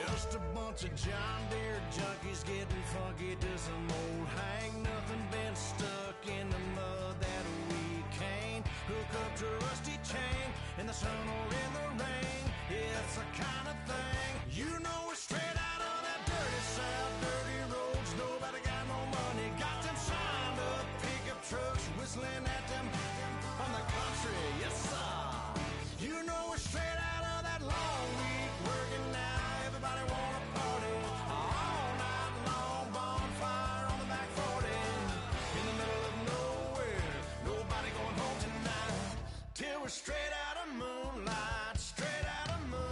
Just a bunch of John Deere junkies getting funky to some old hang. Nothing been stuck in the mud that we can't hook up to a rusty chain in the sun or in the rain. It's the kind of thing, you know, we're straight out of that dirty south, dirty roads. Nobody got no money, got them signed up pickup trucks whistling at them on the country. Yes sir, you know we're straight out of that long week working now. Everybody wanna party all night long, bonfire on the back 40 in the middle of nowhere. Nobody going home tonight till we're straight out of moonlight, straight out of moonlight.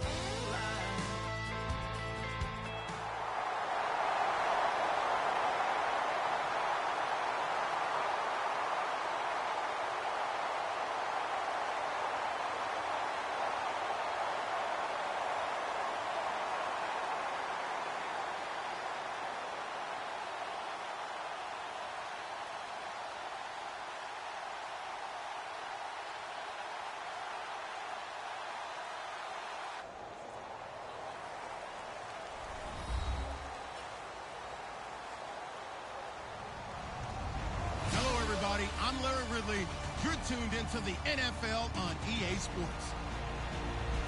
I'm Larry Ridley. You're tuned into the NFL on EA Sports.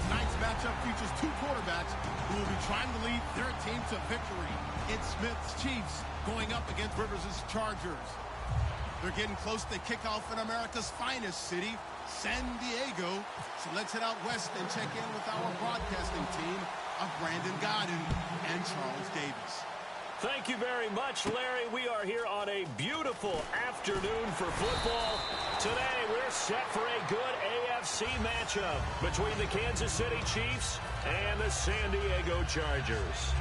Tonight's matchup features two quarterbacks who will be trying to lead their team to victory. It's Smith's Chiefs going up against Rivers' Chargers. They're getting close to kickoff in America's finest city, San Diego. So let's head out west and check in with our broadcasting team of Brandon Godden and Charles Davis. Thank you very much, Larry. We are here on a beautiful afternoon for football. Today, we're set for a good AFC matchup between the Kansas City Chiefs and the San Diego Chargers.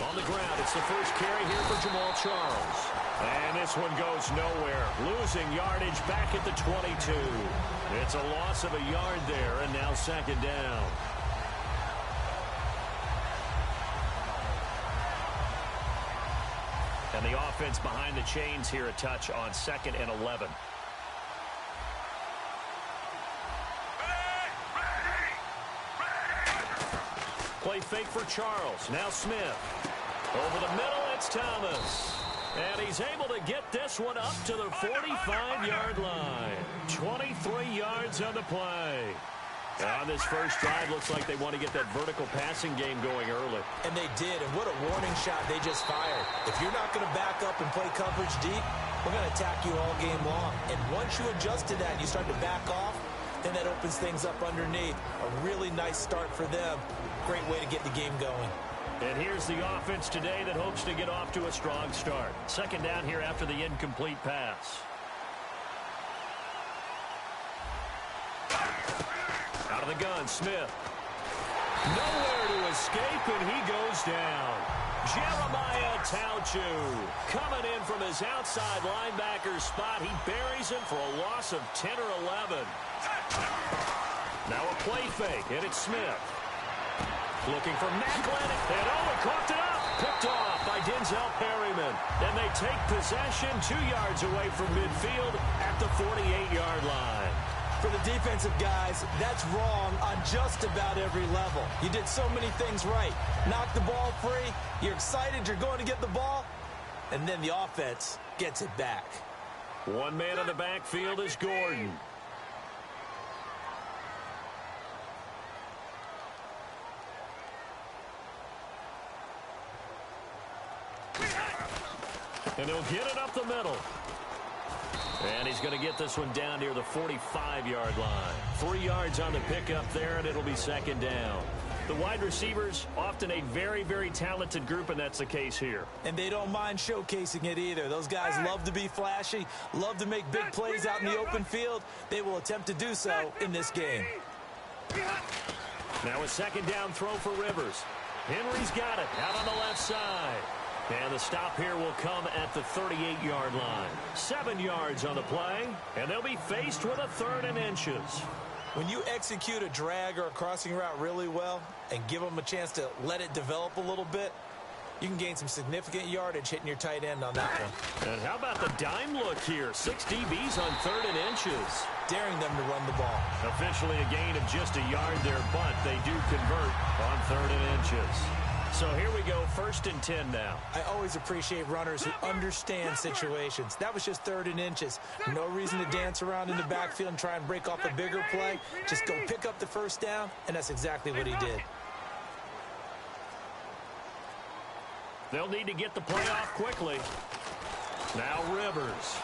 On the ground, it's the first carry here for Jamal Charles. And this one goes nowhere. Losing yardage back at the 22. It's a loss of a yard there, and now second down. And the offense behind the chains here a touch on 2nd and 11. Play fake for Charles. Now Smith. Over the middle, it's Thomas. And he's able to get this one up to the 45-yard line. 23 yards on the play. On this first drive, looks like they want to get that vertical passing game going early. And they did, and what a warning shot they just fired. If you're not going to back up and play coverage deep, we're going to attack you all game long. And once you adjust to that, you start to back off, then that opens things up underneath. A really nice start for them. Great way to get the game going. And here's the offense today that hopes to get off to a strong start. Second down here after the incomplete pass. Out of the gun, Smith. Nowhere to escape, and he goes down. Jeremiah Tauchu coming in from his outside linebacker spot. He buries him for a loss of 10 or 11. Now a play fake, and it's Smith. Looking for Macklin, and he coughed it up. Picked off by Denzel Perryman. And they take possession 2 yards away from midfield at the 48-yard line. For the defensive guys, that's wrong on just about every level. You did so many things right. Knock the ball free, you're excited you're going to get the ball, and then the offense gets it back. One man in the backfield is Gordon. And he'll get it up the middle. And he's going to get this one down near the 45-yard line. 3 yards on the pickup there, and it'll be second down. The wide receivers, often a very, very talented group, and that's the case here. And they don't mind showcasing it either. Those guys love to be flashy, love to make big plays out in the open field. They will attempt to do so in this game. Now a second down throw for Rivers. Henry's got it out on the left side. And the stop here will come at the 38-yard line. 7 yards on the play, and they'll be faced with a 3rd and inches. When you execute a drag or a crossing route really well and give them a chance to let it develop a little bit, you can gain some significant yardage hitting your tight end on that one. And how about the dime look here? 6 DBs on 3rd and inches. Daring them to run the ball. Officially a gain of just a yard there, but they do convert on 3rd and inches. So here we go, 1st and 10 now. I always appreciate runners who understand situations. That was just 3rd and inches. No reason to dance around in the backfield and try and break off a bigger play. Just go pick up the 1st down, and that's exactly what he did. They'll need to get the play off quickly. Now Rivers.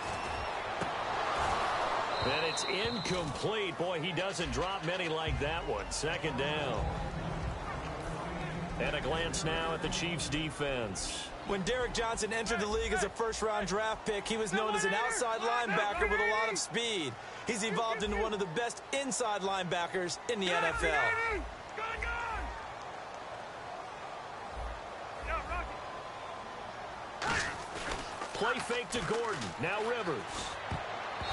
And it's incomplete. Boy, he doesn't drop many like that one. 2nd down. And a glance now at the Chiefs' defense. When Derrick Johnson entered the league as a first-round draft pick, he was known as an outside linebacker with a lot of speed. He's evolved into one of the best inside linebackers in the NFL. Play fake to Gordon. Now Rivers.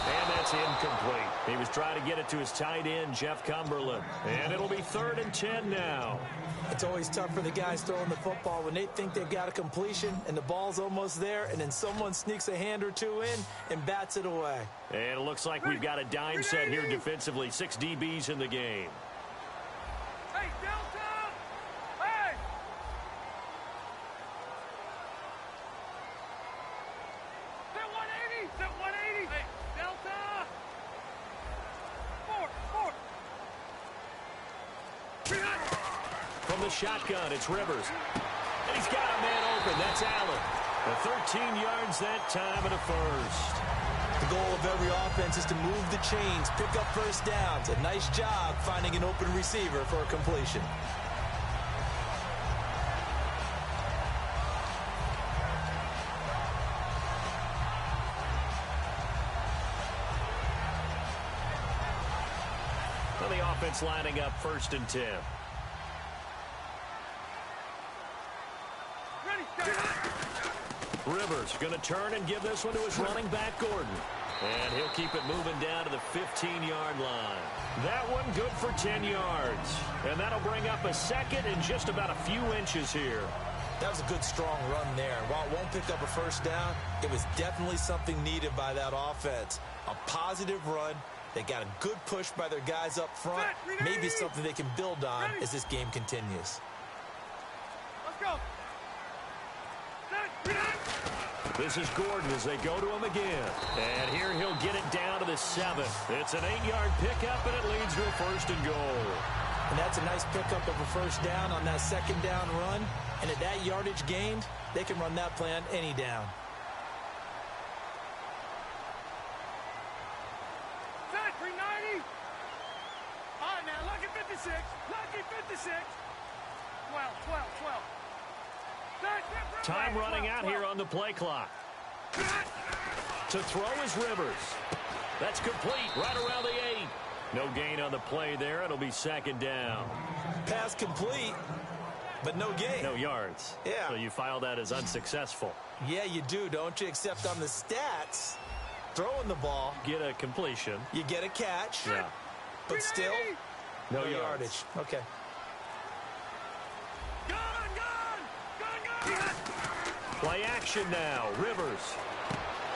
And that's incomplete. He was trying to get it to his tight end, Jeff Cumberland. And it'll be 3rd and 10 now. It's always tough for the guys throwing the football when they think they've got a completion and the ball's almost there, and then someone sneaks a hand or two in and bats it away. And it looks like we've got a dime set here defensively. 6 DBs in the game. Hey, Delta! Hey! Set 180! Set 180! Hey, Delta! Forward! From the shotgun, it's Rivers. And he's got a man open. That's Allen. 13 yards that time and a 1st. The goal of every offense is to move the chains, pick up 1st downs. A nice job finding an open receiver for a completion. Well, the offense lining up 1st and 10. Rivers going to turn and give this one to his running back, Gordon. And he'll keep it moving down to the 15-yard line. That one good for 10 yards. And that'll bring up a 2nd and just about a few inches here. That was a good, strong run there. While it won't pick up a 1st down, it was definitely something needed by that offense. A positive run. They got a good push by their guys up front. Maybe something they can build on as this game continues. Let's go! This is Gordon as they go to him again. And here he'll get it down to the 7th. It's an 8-yard pickup, and it leads to a 1st and goal. And that's a nice pickup of a 1st down on that 2nd down run. And at that yardage gained, they can run that play on any down. Set 390! All right, now, lucky 56. Lucky 56. 12. Time running out here on the play clock. To throw is Rivers. That's complete right around the 8. No gain on the play there. It'll be 2nd down. Pass complete, but no gain. No yards. Yeah. So you file that as unsuccessful. Yeah, you do, don't you? Except on the stats, throwing the ball, Get a completion. you get a catch, Yeah. but still, No no yards. yardage. Okay. Play action now. Rivers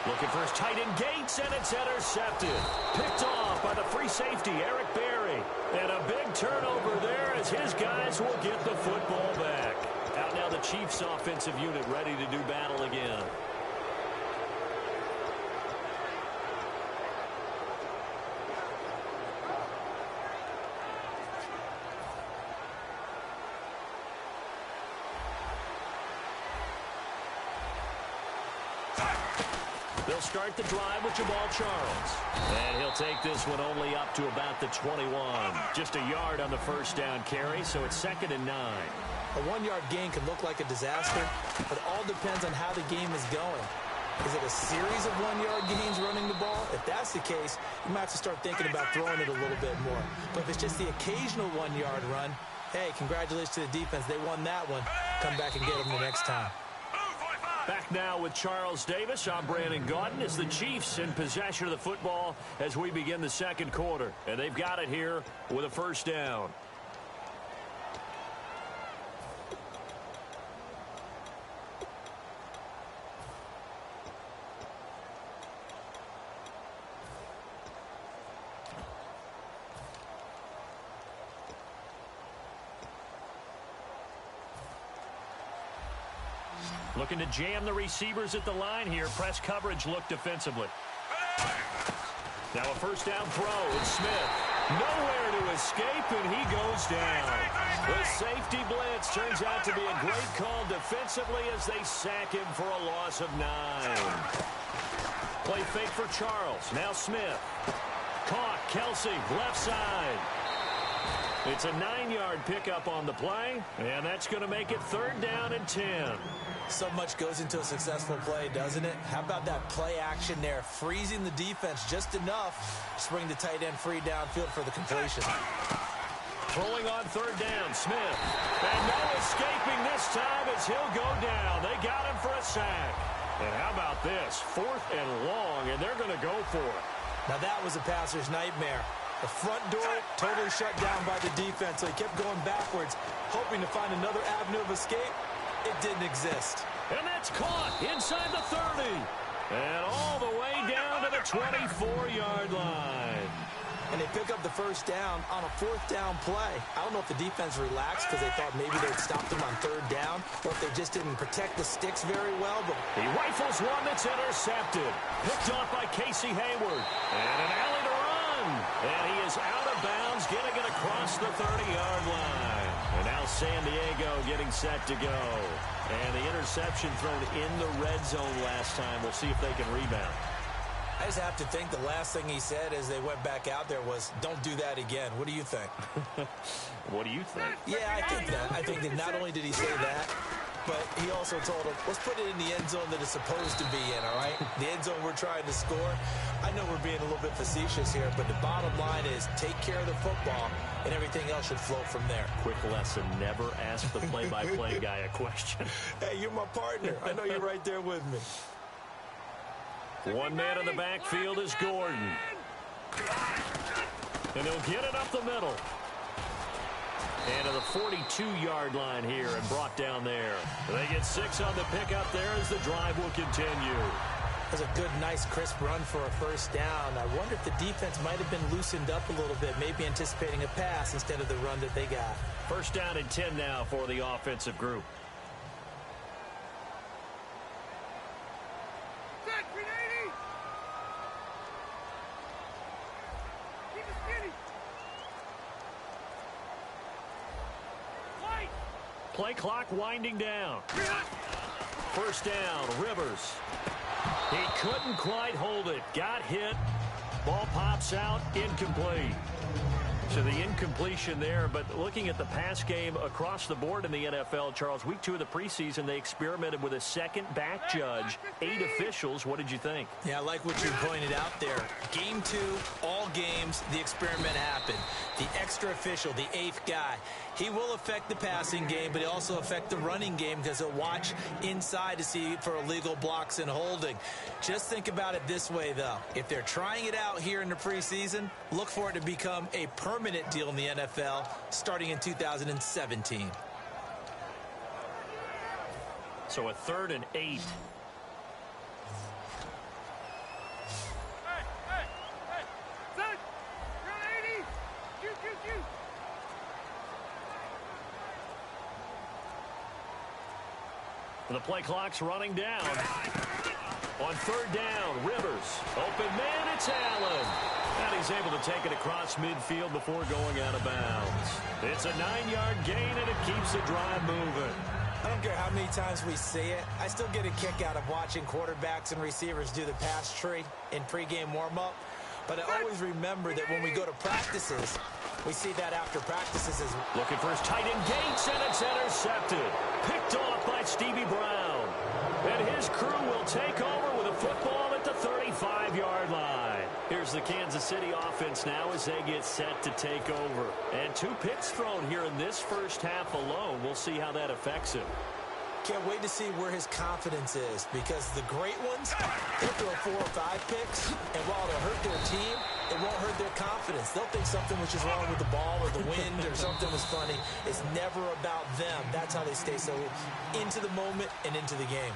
looking for his tight end Gates, and it's intercepted. Picked off by the free safety, Eric Berry. And a big turnover there as his guys will get the football back. Out now the Chiefs offensive unit ready to do battle again. They'll start the drive with Jamal Charles. And he'll take this one only up to about the 21. Just a yard on the 1st down carry, so it's 2nd and 9. A 1-yard gain can look like a disaster, but it all depends on how the game is going. Is it a series of 1-yard gains running the ball? If that's the case, you might have to start thinking about throwing it a little bit more. But if it's just the occasional 1-yard run, hey, congratulations to the defense. They won that one. Come back and get them the next time. Back now with Charles Davis. I'm Brandon Gaudin. As the Chiefs in possession of the football as we begin the second quarter. And they've got it here with a first down. Looking to jam the receivers at the line here. Press coverage look defensively. Now a first down throw. It's Smith. Nowhere to escape, and he goes down. The safety blitz turns out to be a great call defensively as they sack him for a loss of 9. Play fake for Charles. Now Smith. Caught. Kelsey, left side. It's a 9-yard pickup on the play, and that's going to make it third down and 10. So much goes into a successful play, doesn't it? How about that play action there? Freezing the defense just enough to bring the tight end free downfield for the completion. Throwing on third down, Smith. And no escaping this time as he'll go down. They got him for a sack. And how about this? 4th and long, and they're going to go for it. Now that was a passer's nightmare. The front door totally shut down by the defense, so he kept going backwards, hoping to find another avenue of escape. It didn't exist. And that's caught inside the 30. And all the way down to the 24-yard line. And they pick up the first down on a 4th down play. I don't know if the defense relaxed because they thought maybe they'd stop them on 3rd down, or if they just didn't protect the sticks very well. But he rifles one that's intercepted. Picked off by Casey Hayward. And an alley to run. And he is out of bounds, getting it across the 30-yard line. And now San Diego getting set to go. And the interception thrown in the red zone last time. We'll see if they can rebound. I just have to think the last thing he said as they went back out there was, don't do that again. What do you think? What do you think? Yeah, I think that. I think that not only did he say that, but he also told him, let's put it in the end zone that it's supposed to be in, all right? The end zone we're trying to score. I know we're being a little bit facetious here, but the bottom line is take care of the football, and everything else should flow from there. Quick lesson, never ask the play-by-play guy a question. Hey, you're my partner. I know you're right there with me. One man in the backfield is Gordon. And he'll get it up the middle. And to the 42-yard line here and brought down there. They get 6 on the pickup there as the drive will continue. That's a good, nice, crisp run for a first down. I wonder if the defense might have been loosened up a little bit, maybe anticipating a pass instead of the run that they got. First down and 10 now for the offensive group. Play clock winding down. First down, Rivers. He couldn't quite hold it. Got hit. Ball pops out, incomplete. So the incompletion there, but looking at the pass game across the board in the NFL, Charles, week 2 of the preseason, they experimented with a second back judge, 8 officials. What did you think? Yeah, I like what you pointed out there. Game 2, all games, the experiment happened. The extra official, the 8th guy, he will affect the passing game, but he'll also affect the running game because he'll watch inside to see for illegal blocks and holding. Just think about it this way, though. If they're trying it out here in the preseason, look for it to become a permanent deal in the NFL starting in 2017. So a 3rd and 8. And the play clock's running down. On 3rd down, Rivers. Open man, it's Allen. And he's able to take it across midfield before going out of bounds. It's a 9-yard gain, and it keeps the drive moving. I don't care how many times we see it. I still get a kick out of watching quarterbacks and receivers do the pass tree in pregame warm-up. But I always remember that when we go to practices, we see that after practices as looking for his tight end Gates, and it's intercepted. Picked off by Stevie Brown. And his crew will take over with a football at the 35-yard line. Here's the Kansas City offense now as they get set to take over. And 2 picks thrown here in this first half alone. We'll see how that affects him. Can't wait to see where his confidence is, because the great ones, they'll throw 4 or 5 picks, and while it'll hurt their team, it won't hurt their confidence. They'll think something was just wrong with the ball or the wind or something was funny. It's never about them. That's how they stay so into the moment and into the game.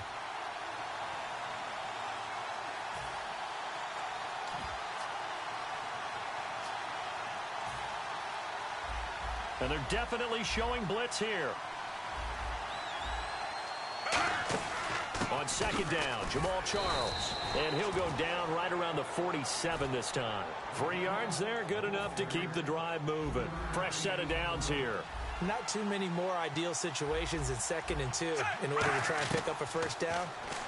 And they're definitely showing blitz here. On second down, Jamal Charles. And he'll go down right around the 47 this time. 3 yards there, good enough to keep the drive moving. Fresh set of downs here. Not too many more ideal situations in 2nd and 2 in order to try and pick up a first down.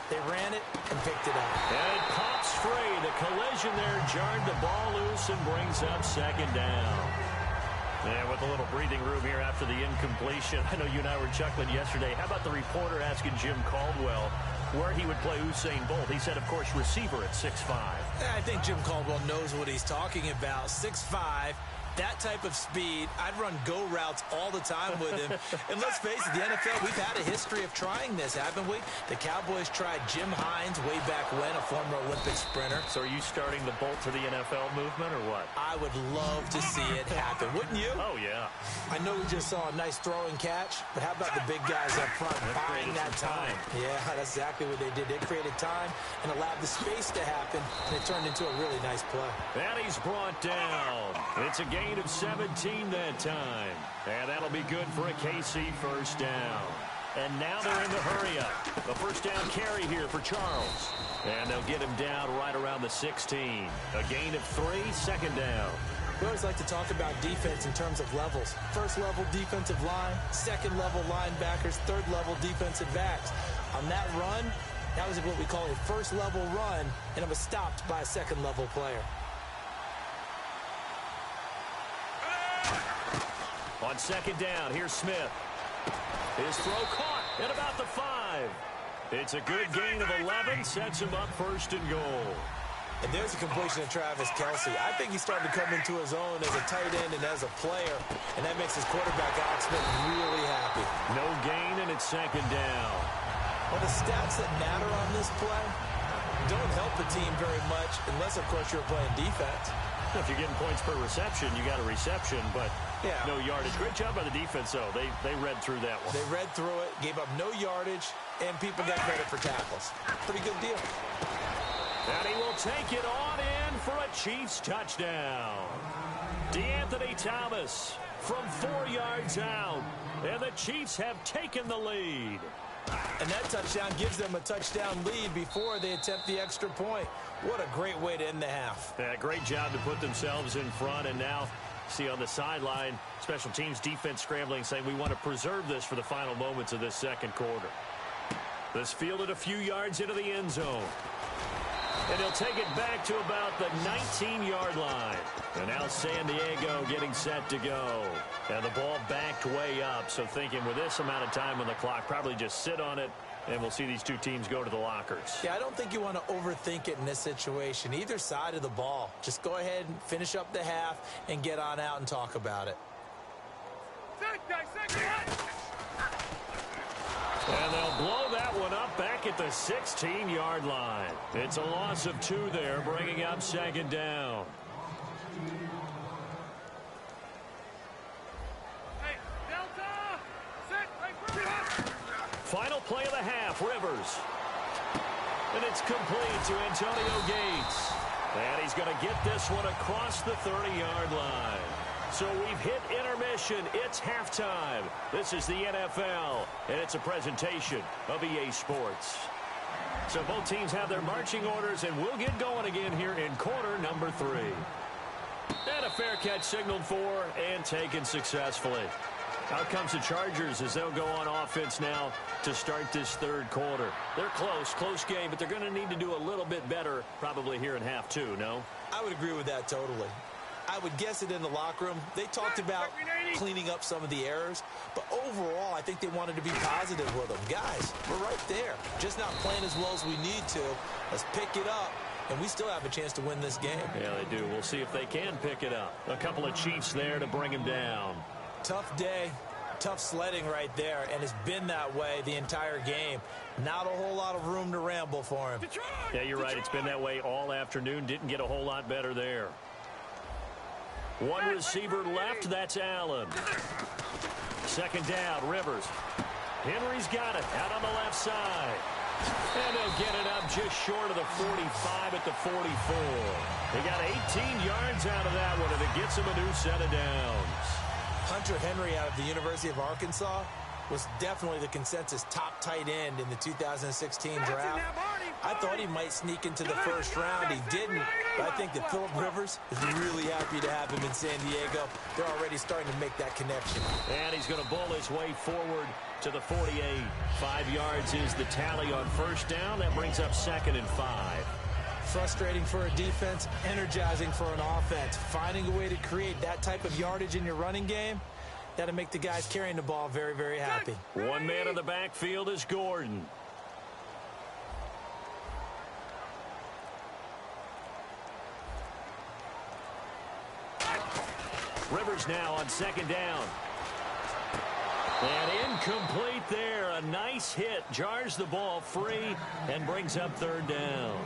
They ran it and picked it up. And it pops free. The collision there jarred the ball loose and brings up 2nd down. And with a little breathing room here after the incompletion. I know you and I were chuckling yesterday. How about the reporter asking Jim Caldwell where he would play Usain Bolt? He said, of course, receiver at 6'5". I think Jim Caldwell knows what he's talking about. 6'5", that type of speed. I'd run go routes all the time with him. And let's face it, the NFL, we've had a history of trying this, haven't we? The Cowboys tried Jim Hines way back when, a former Olympic sprinter. So are you starting the Bolt to the NFL movement or what? I would love to see it happen, wouldn't you? Oh, yeah. I know we just saw a nice throw and catch, but how about the big guys up front buying that time? Yeah, that's exactly what they did. They created time and allowed the space to happen, and it turned into a really nice play. And he's brought down. It's a gain of 17 that time. And that'll be good for a KC first down. And now they're in the hurry up. The first down carry here for Charles. And they'll get him down right around the 16. A gain of 3, 2nd down. We always like to talk about defense in terms of levels. First level defensive line, second level linebackers, third level defensive backs. On that run, that was what we call a first level run, and it was stopped by a second level player. On 2nd down, here's Smith. His throw caught at about the 5. It's a good gain of 11, sets him up 1st and goal. And there's a completion of Travis Kelce. I think he's starting to come into his own as a tight end and as a player, and that makes his quarterback, Alex Smith, really happy. No gain, and it's 2nd down. Well, the stats that matter on this play don't help the team very much unless, of course, you're playing defense. If you're getting points per reception, you got a reception, but no yardage. Great job by the defense, though. They read through that one. They read through it, gave up no yardage, and people got credit for tackles. Pretty good deal. And he will take it on in for a Chiefs touchdown. DeAnthony Thomas from 4 yards out, and the Chiefs have taken the lead. And that touchdown gives them a touchdown lead before they attempt the extra point. What a great way to end the half. Yeah, great job to put themselves in front, and now see on the sideline, special teams defense scrambling, saying we want to preserve this for the final moments of this 2nd quarter. This fielded a few yards into the end zone. And he'll take it back to about the 19-yard line. And now San Diego getting set to go. And the ball backed way up. So thinking with this amount of time on the clock, probably just sit on it, and we'll see these two teams go to the lockers. Yeah, I don't think you want to overthink it in this situation. Either side of the ball. Just go ahead and finish up the half and get on out and talk about it. And they'll blow that one up back at the 16-yard line. It's a loss of 2 there, bringing up 2nd down. Hey, Delta! Sit! Final play of the half, Rivers. And it's complete to Antonio Gates. And he's going to get this one across the 30-yard line. So we've hit intermission. It's halftime. This is the NFL, and it's a presentation of EA Sports. So both teams have their marching orders, and we'll get going again here in quarter number 3. And a fair catch signaled for and taken successfully. Out comes the Chargers as they'll go on offense now to start this 3rd quarter. They're close game, but they're going to need to do a little bit better probably here in half 2, no? I would agree with that totally. I would guess it in the locker room. They talked about cleaning up some of the errors, but overall, I think they wanted to be positive with them. Guys, we're right there. Just not playing as well as we need to. Let's pick it up, and we still have a chance to win this game. Yeah, they do. We'll see if they can pick it up. A couple of Chiefs there to bring him down. Tough day, Tough sledding right there, and it's been that way the entire game. Not a whole lot of room to ramble for him. Yeah, you're right. It's been that way all afternoon. Didn't get a whole lot better there. One receiver left. That's Allen. Second down, Rivers. Henry's got it out on the left side. And they'll get it up just short of the 45 at the 44. They got 18 yards out of that one, and it gets them a new set of downs. Hunter Henry out of the University of Arkansas was definitely the consensus top tight end in the 2016 draft. I thought he might sneak into the first round. He didn't, but I think that Phillip Rivers is really happy to have him in San Diego. They're already starting to make that connection. And he's going to bowl his way forward to the 48. 5 yards is the tally on first down. That brings up 2nd and 5. Frustrating for a defense, energizing for an offense. Finding a way to create that type of yardage in your running game, that'll make the guys carrying the ball very, very happy. One man in the backfield is Gordon. Rivers now on 2nd down. And incomplete there. A nice hit. Jars the ball free and brings up 3rd down.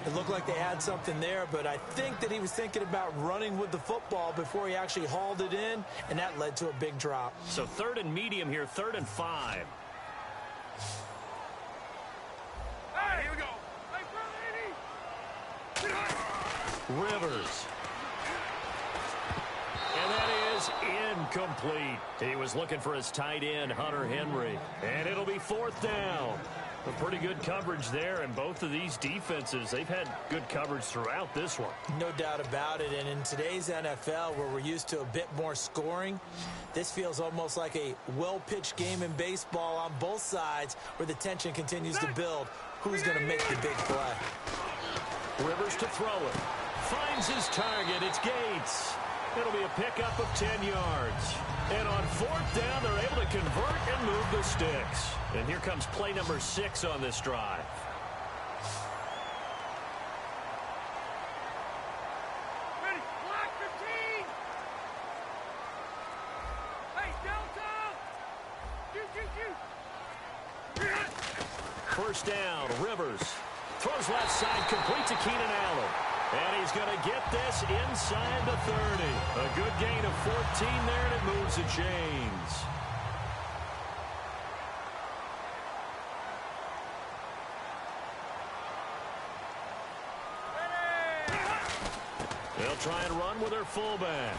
It looked like they had something there, but I think that he was thinking about running with the football before he actually hauled it in, and that led to a big drop. So 3rd and medium here, 3rd and 5. Hey, here we go. Hey, Rivers. And that is incomplete. He was looking for his tight end, Hunter Henry. And it'll be 4th down. A pretty good coverage there, and both of these defenses, they've had good coverage throughout this one. No doubt about it, and in today's NFL, where we're used to a bit more scoring, this feels almost like a well-pitched game in baseball on both sides, where the tension continues to build. Who's going to make the big play? Rivers to throw it. Finds his target. It's Gates. It'll be a pickup of 10 yards. And on 4th down, they're able to convert and move the sticks. And here comes play number 6 on this drive. ready. Block 15. Hey, Delta. First down, Rivers. Throws left side, complete to Keenan Allen. And he's going to get this inside the 30. A good gain of 14 there, and it moves the chains. They'll try and run with their fullback.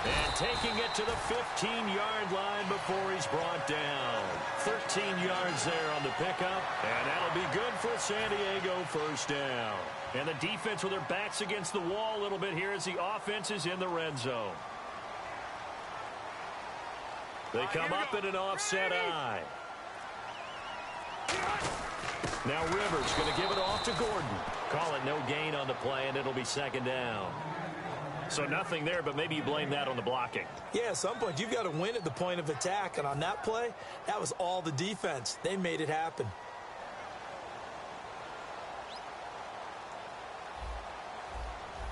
And taking it to the 15-yard line before he's brought down. 13 yards there on the pickup, and that'll be good for San Diego, first down. And the defense with their backs against the wall a little bit here as the offense is in the red zone. They come up in an offset eye. Now Rivers going to give it off to Gordon. Call it no gain on the play, and it'll be 2nd down. So nothing there, but maybe you blame that on the blocking. Yeah, at some point, you've got to win at the point of attack. And on that play, that was all the defense. They made it happen.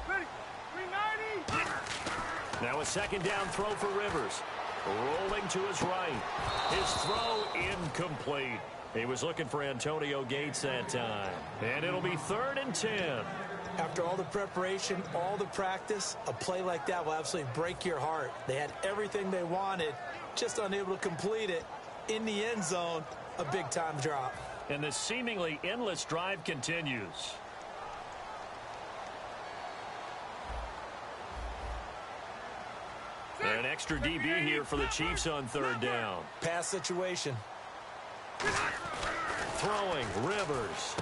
Ready. 390. Now a 2nd down throw for Rivers. Rolling to his right. His throw incomplete. He was looking for Antonio Gates that time. And it'll be 3rd and 10. After all the preparation, all the practice, a play like that will absolutely break your heart. They had everything they wanted, just unable to complete it. In the end zone, a big-time drop. And the seemingly endless drive continues. An extra DB here for the Chiefs on 3rd down. Pass situation. Throwing, Rivers.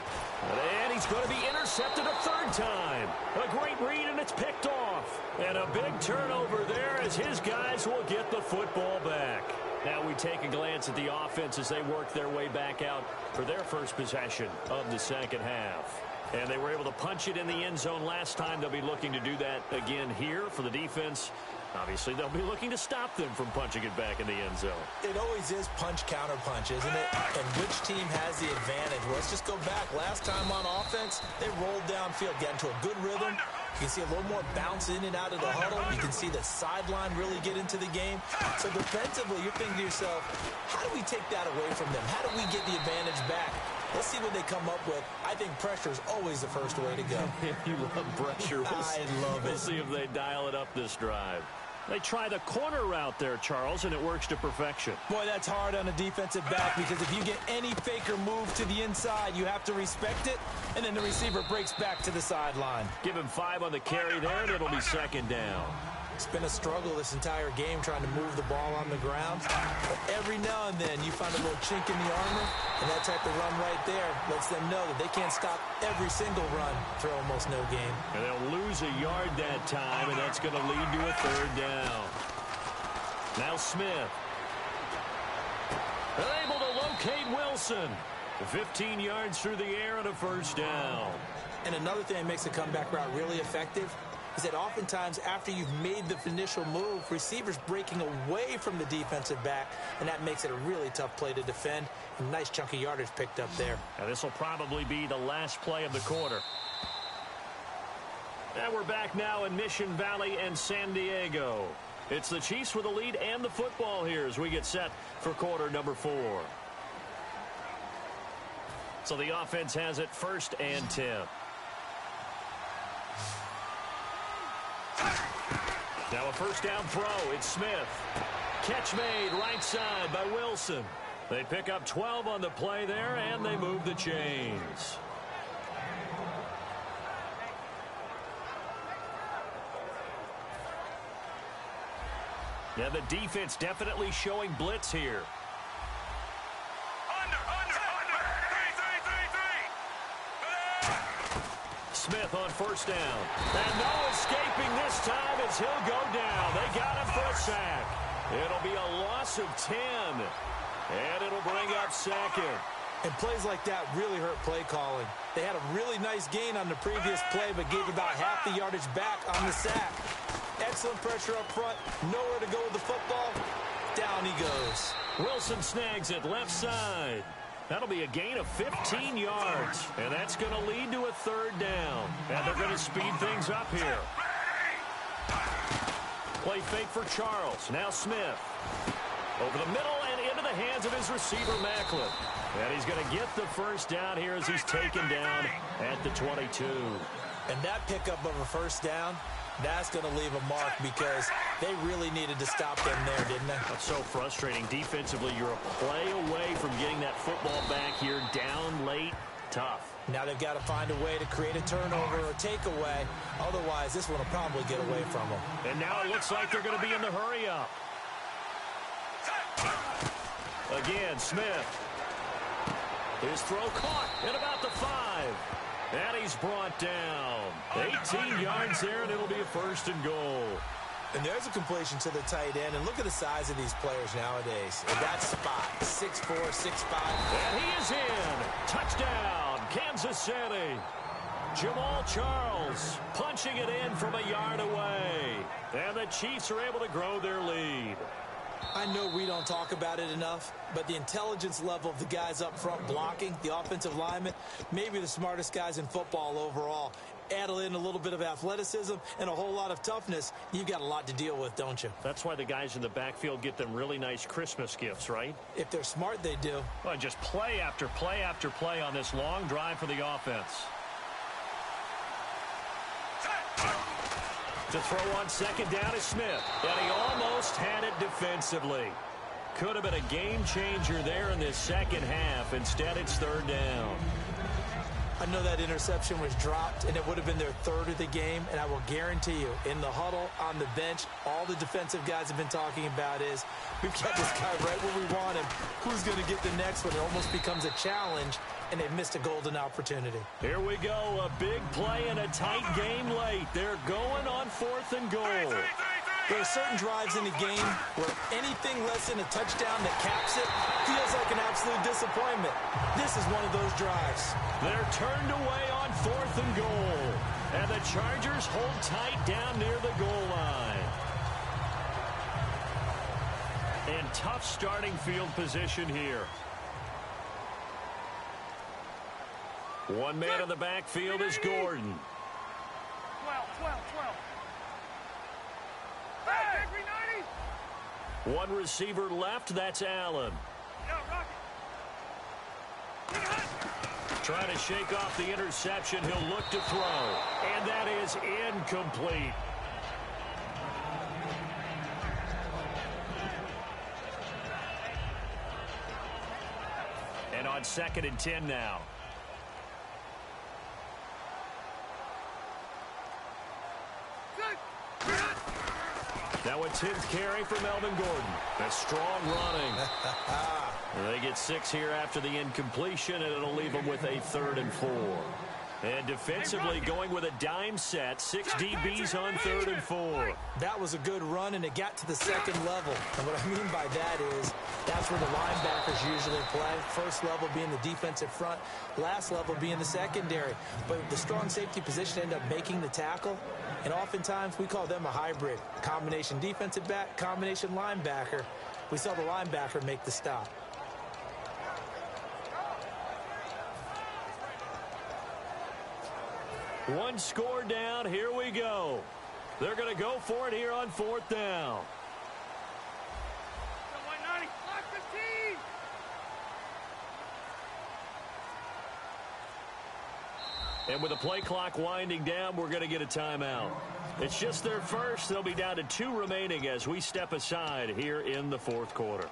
And he's going to be intercepted a 3rd time. A great read, and it's picked off. And a big turnover there as his guys will get the football back. Now we take a glance at the offense as they work their way back out for their first possession of the 2nd half. And they were able to punch it in the end zone last time. They'll be looking to do that again here for the defense. Obviously, they'll be looking to stop them from punching it back in the end zone. It always is punch-counter-punch, isn't it? And which team has the advantage? Well, let's just go back. Last time on offense, they rolled downfield, got into a good rhythm, You can see a little more bounce in and out of the huddle. You can see the sideline really get into the game. So defensively, you're thinking to yourself, how do we take that away from them? How do we get the advantage back? Let's see what they come up with. I think pressure is always the first way to go. You love pressure. I love it. We'll see if they dial it up this drive. They try the corner route there, Charles, and it works to perfection. Boy, that's hard on a defensive back because if you get any fake or move to the inside, you have to respect it, and then the receiver breaks back to the sideline. Give him 5 on the carry there, and it'll be second down. It's been a struggle this entire game trying to move the ball on the ground. But every now and then you find a little chink in the armor, and that type of run right there lets them know that they can't stop every single run for almost no gain. And they'll lose a yard that time, and that's going to lead to a third down. Now Smith. They're able to locate Wilson. 15 yards through the air and a first down. And another thing that makes the comeback route really effective is that oftentimes after you've made the initial move, receivers breaking away from the defensive back, and that makes it a really tough play to defend. A nice chunk of yardage picked up there. And this will probably be the last play of the quarter. And we're back now in Mission Valley and San Diego. It's the Chiefs with the lead and the football here as we get set for quarter number 4. So the offense has it 1st and 10. Now a first down throw. It's Smith. Catch made right side by Wilson. They pick up 12 on the play there, and they move the chains. Yeah, the defense definitely showing blitz here. Smith on first down. And no escaping this time as he'll go down. They got him for a sack. It'll be a loss of 10. And it'll bring up second. And plays like that really hurt play calling. They had a really nice gain on the previous play, but gave about half the yardage back on the sack. Excellent pressure up front. Nowhere to go with the football. Down he goes. Wilson snags it left side. That'll be a gain of 15 yards, and that's going to lead to a third down. And they're going to speed things up here. Play fake for Charles. Now Smith. Over the middle and into the hands of his receiver, Macklin. And he's going to get the first down here as he's taken down at the 22. And that pickup of a first down, that's going to leave a mark because they really needed to stop them there, didn't they? That's so frustrating. Defensively, you're a play away from getting that football back here down late. Tough. Now they've got to find a way to create a turnover or takeaway. Otherwise, this one will probably get away from them. And now it looks like they're going to be in the hurry-up. Again, Smith. His throw caught at about the 5. And he's brought down. 18 yards there, and it'll be a first and goal. And there's a completion to the tight end. And look at the size of these players nowadays. In that spot, 6'4", 6'5". And he is in. Touchdown, Kansas City. Jamal Charles punching it in from a yard away. And the Chiefs are able to grow their lead. I know we don't talk about it enough, but the intelligence level of the guys up front blocking, the offensive linemen, maybe the smartest guys in football overall. Add in a little bit of athleticism and a whole lot of toughness, you've got a lot to deal with, don't you? That's why the guys in the backfield get them really nice Christmas gifts, right? If they're smart, they do. Well, just play after play after play on this long drive for the offense. To throw on second down is Smith. And he almost had it defensively. Could have been a game changer there in this second half. Instead, it's third down. I know that interception was dropped, and it would have been their third of the game. And I will guarantee you, in the huddle, on the bench, all the defensive guys have been talking about is, we've got this guy right where we want him. Who's going to get the next one? It almost becomes a challenge, and they've missed a golden opportunity. Here we go, a big play in a tight game late. They're going on 4th and goal. There are certain drives in the game where anything less than a touchdown that caps it feels like an absolute disappointment. This is one of those drives. They're turned away on 4th and goal. And the Chargers hold tight down near the goal line. And tough starting field position here. One man in the backfield is Gordon. 12, 12. One receiver left. That's Allen. Trying to shake off the interception. He'll look to throw. And that is incomplete. And on 2nd and 10 now. Now a 10th carry for Melvin Gordon. That's strong running. They get 6 here after the incompletion, and it'll leave them with a 3rd and 4. And defensively going with a dime set, 6 DBs on 3rd and 4. That was a good run, and it got to the 2nd level. And what I mean by that is that's where the linebackers usually play. First level being the defensive front, last level being the secondary. But the strong safety position ended up making the tackle. And oftentimes we call them a hybrid. Combination defensive back, combination linebacker. We saw the linebacker make the stop. One score down. Here we go. They're going to go for it here on 4th down. And with the play clock winding down, we're going to get a timeout. It's just their first. They'll be down to 2 remaining as we step aside here in the 4th quarter.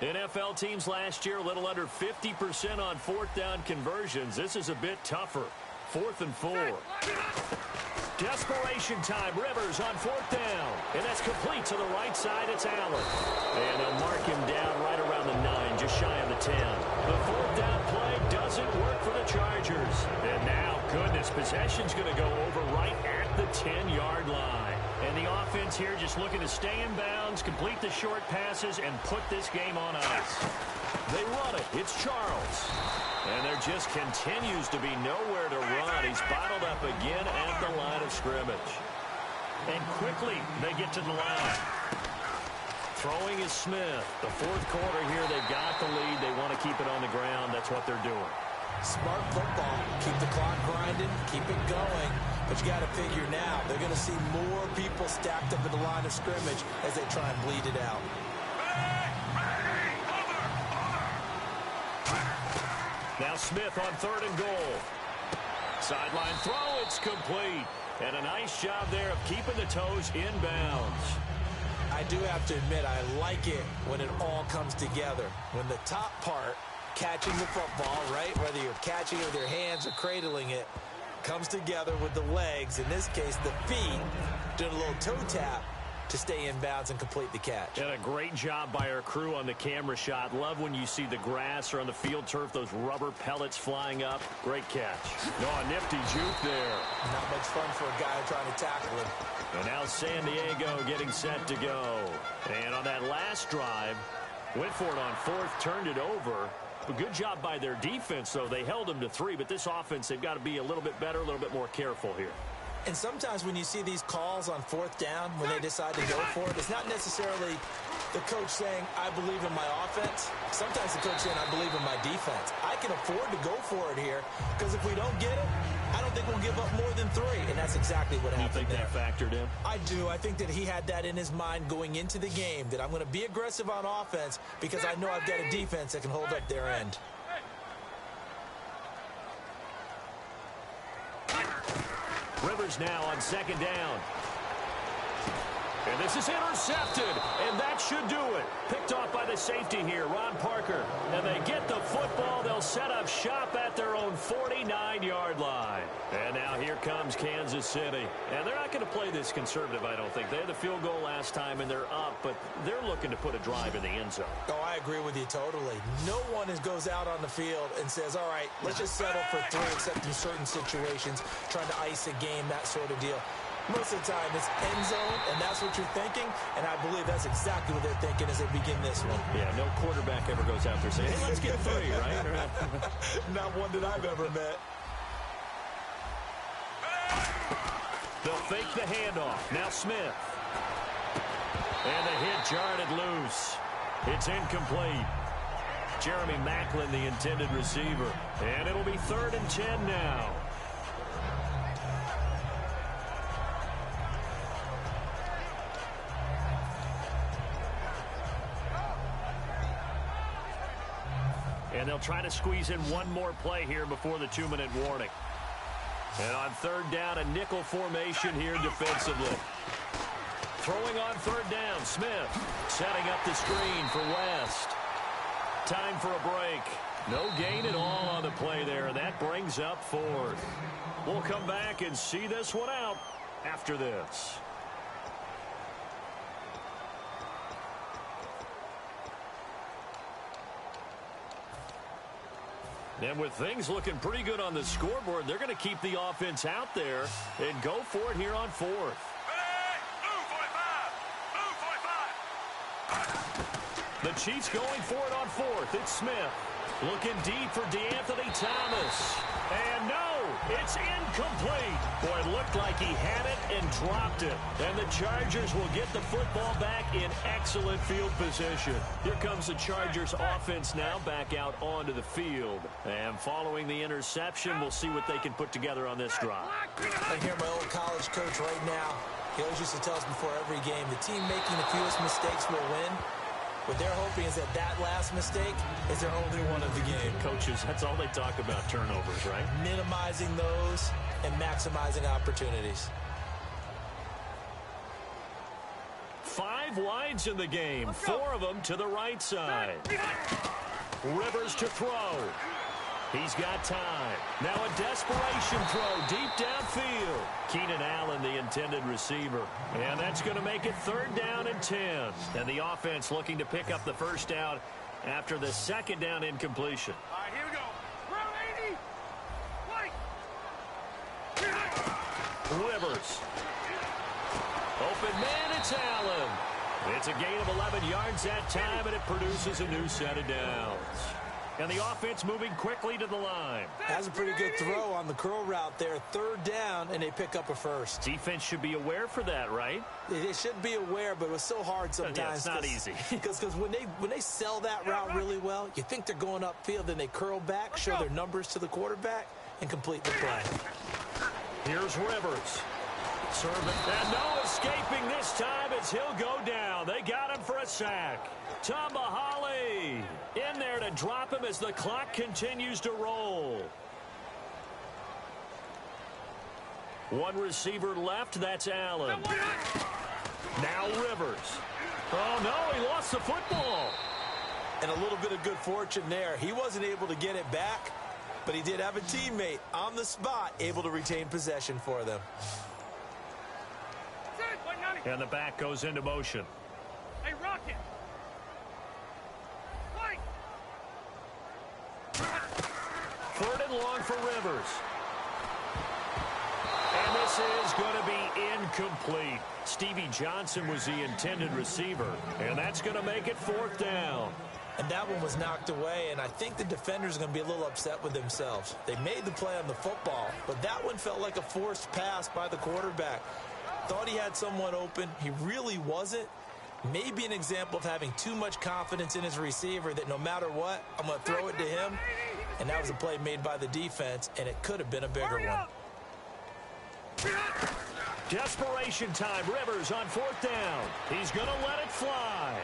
NFL teams last year a little under 50% on 4th down conversions. This is a bit tougher. 4th and 4. Desperation time. Rivers on 4th down. And that's complete to the right side. It's Allen. And they'll mark him down right around the 9, just shy of the 10. The 4th down play doesn't work for the Chargers. And now, goodness, possession's going to go over right at the 10-yard line. And the offense here just looking to stay in bounds, complete the short passes, and put this game on ice. They run it. It's Charles. And there just continues to be nowhere to run. He's bottled up again at the line of scrimmage. And quickly they get to the line. Throwing is Smith. The 4th quarter here, they've got the lead. They want to keep it on the ground. That's what they're doing. Smart football. Keep the clock grinding. Keep it going. But you got to figure now, they're going to see more people stacked up at the line of scrimmage as they try and bleed it out. Now Smith on 3rd and goal. Sideline throw, it's complete. And a nice job there of keeping the toes in bounds. I do have to admit, I like it when it all comes together. When the top part, catching the football, right, whether you're catching it with your hands or cradling it, comes together with the legs, in this case the feet, doing a little toe tap to stay in bounds and complete the catch. And a great job by our crew on the camera shot. Love when you see the grass or on the field turf, those rubber pellets flying up. Great catch. No, a nifty juke there. Not much fun for a guy trying to tackle him. And now San Diego getting set to go. And on that last drive, went for it on 4th, turned it over. But good job by their defense, though. They held them to 3, but this offense, they've got to be a little bit better, a little bit more careful here. And sometimes when you see these calls on 4th down, when they decide to go for it, it's not necessarily the coach saying, I believe in my offense. Sometimes the coach saying, I believe in my defense. I can afford to go for it here, because if we don't get it, I don't think we'll give up more than 3. And that's exactly what happened there. You think that factored in? I do. I think that he had that in his mind going into the game, that I'm going to be aggressive on offense because I know I've got a defense that can hold up their end. Rivers now on 2nd down. And this is intercepted, and that should do it. Picked off by the safety here, Ron Parker. And they get the football. They'll set up shop at their own 49-yard line. And now here comes Kansas City. And they're not going to play this conservative, I don't think. They had the field goal last time, and they're up, but they're looking to put a drive in the end zone. Oh, I agree with you totally. No one goes out on the field and says, all right, let's just settle for 3, except in certain situations, trying to ice a game, that sort of deal. Most of the time, it's end zone, and that's what you're thinking, and I believe that's exactly what they're thinking as they begin this one. Yeah, no quarterback ever goes out there saying, hey, let's get 3, right? Not one that I've ever met. They'll fake the handoff. Now Smith. And the hit jarred it loose. It's incomplete. Jeremy Maclin, the intended receiver. And it'll be 3rd and 10 now. And they'll try to squeeze in one more play here before the 2-minute warning. And on third down, a nickel formation here defensively. Throwing on third down, Smith setting up the screen for West. Time for a break. No gain at all on the play there, and that brings up fourth. We'll come back and see this one out after this. And with things looking pretty good on the scoreboard, they're going to keep the offense out there and go for it here on fourth. Ready? Blue 45. The Chiefs going for it on fourth. It's Smith. Looking deep for DeAnthony Thomas. And no, it's incomplete. Boy, it looked like he had it and dropped it. And the Chargers will get the football back in excellent field position. Here comes the Chargers offense now back out onto the field. And following the interception, we'll see what they can put together on this drive. I hear my old college coach right now. He always used to tell us before every game, the team making the fewest mistakes will win. What they're hoping is that that last mistake is their only one of the game. Coaches, that's all they talk about, turnovers, right? Minimizing those and maximizing opportunities. 5 wides in the game, 4 of them to the right side. Rivers to throw. He's got time. Now a desperation throw deep downfield. Keenan Allen, the intended receiver. And that's going to make it third down and 10. And the offense looking to pick up the first down after the second down incompletion. All right, here we go. Row 80. White. Rivers. Open man, it's Allen. It's a gain of 11 yards that time, and it produces a new set of downs. And the offense moving quickly to the line. Has a pretty good throw on the curl route there. Third down, and they pick up a first. Defense should be aware for that, right? They should be aware, but it was so hard sometimes. Yeah, it's not easy. Because when they sell that route really well, you think they're going upfield, then they curl back, show their numbers to the quarterback, and complete the play. Here's Rivers. And no escaping this time as he'll go down. They got him for a sack. Tambahali in there to drop him as the clock continues to roll. One receiver left, that's Allen. Now Rivers. Oh, no, he lost the football. And a little bit of good fortune there. He wasn't able to get it back, but he did have a teammate on the spot able to retain possession for them. And the back goes into motion. Hey, Rocket. Fight. Third and long for Rivers. And this is going to be incomplete. Stevie Johnson was the intended receiver. And that's going to make it fourth down. And that one was knocked away, and I think the defenders are going to be a little upset with themselves. They made the play on the football, but that one felt like a forced pass by the quarterback. Thought he had someone open. He really wasn't. Maybe an example of having too much confidence in his receiver that no matter what, I'm going to throw it to him. And that was a play made by the defense, and it could have been a bigger one. Desperation time. Rivers on fourth down. He's going to let it fly.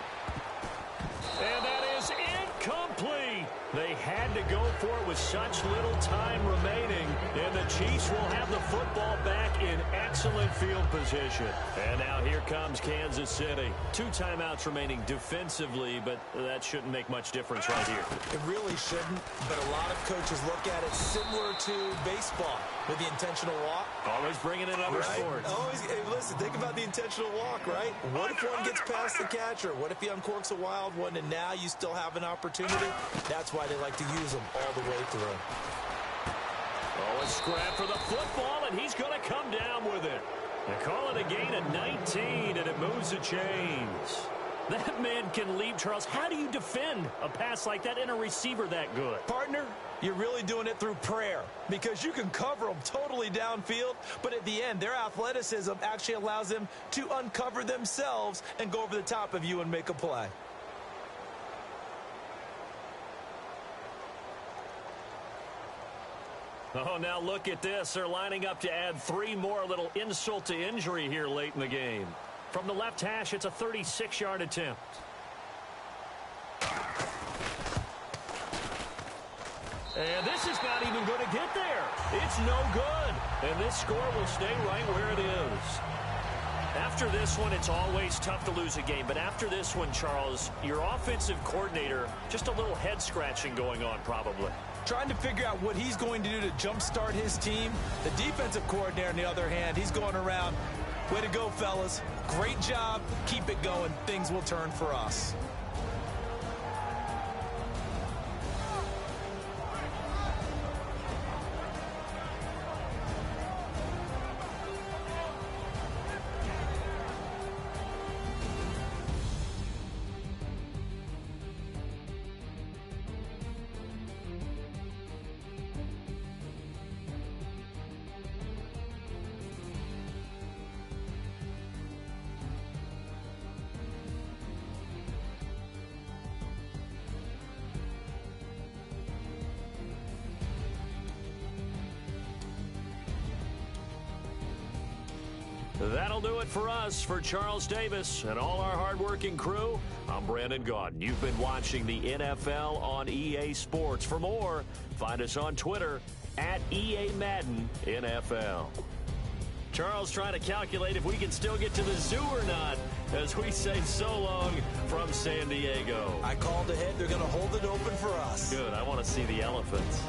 And that is incomplete. They had to go for it with such little time remaining. And the Chiefs will have the football back in excellent field position. And now here comes Kansas City. 2 timeouts remaining defensively, but that shouldn't make much difference right here. It really shouldn't, but a lot of coaches look at it similar to baseball with the intentional walk. Always bringing in other sports. Always, hey, listen, think about the intentional walk, right? What if one gets past the catcher? What if he uncorks a wild one and now you still have an opportunity? That's why they like to use them all the way through. Oh, a scrap for the football, and he's going to come down with it. They call it a gain of 19, and it moves the chains. That man can leap, Charles. How do you defend a pass like that in a receiver that good? Partner, you're really doing it through prayer because you can cover them totally downfield, but at the end, their athleticism actually allows them to uncover themselves and go over the top of you and make a play. Oh, now look at this. They're lining up to add 3 more, a little insult to injury here late in the game. From the left hash, it's a 36-yard attempt. And this is not even going to get there. It's no good. And this score will stay right where it is. After this one, it's always tough to lose a game. But after this one, Charles, your offensive coordinator, just a little head-scratching going on probably. Trying to figure out what he's going to do to jumpstart his team. The defensive coordinator, on the other hand, he's going around. Way to go, fellas. Great job. Keep it going. Things will turn for us. That'll do it for us. For Charles Davis and all our hardworking crew, I'm Brandon Gaudin. You've been watching the NFL on EA Sports. For more, find us on Twitter at EA Madden NFL. Charles trying to calculate if we can still get to the zoo or not as we say so long from San Diego. I called ahead. They're going to hold it open for us. Good. I want to see the elephants.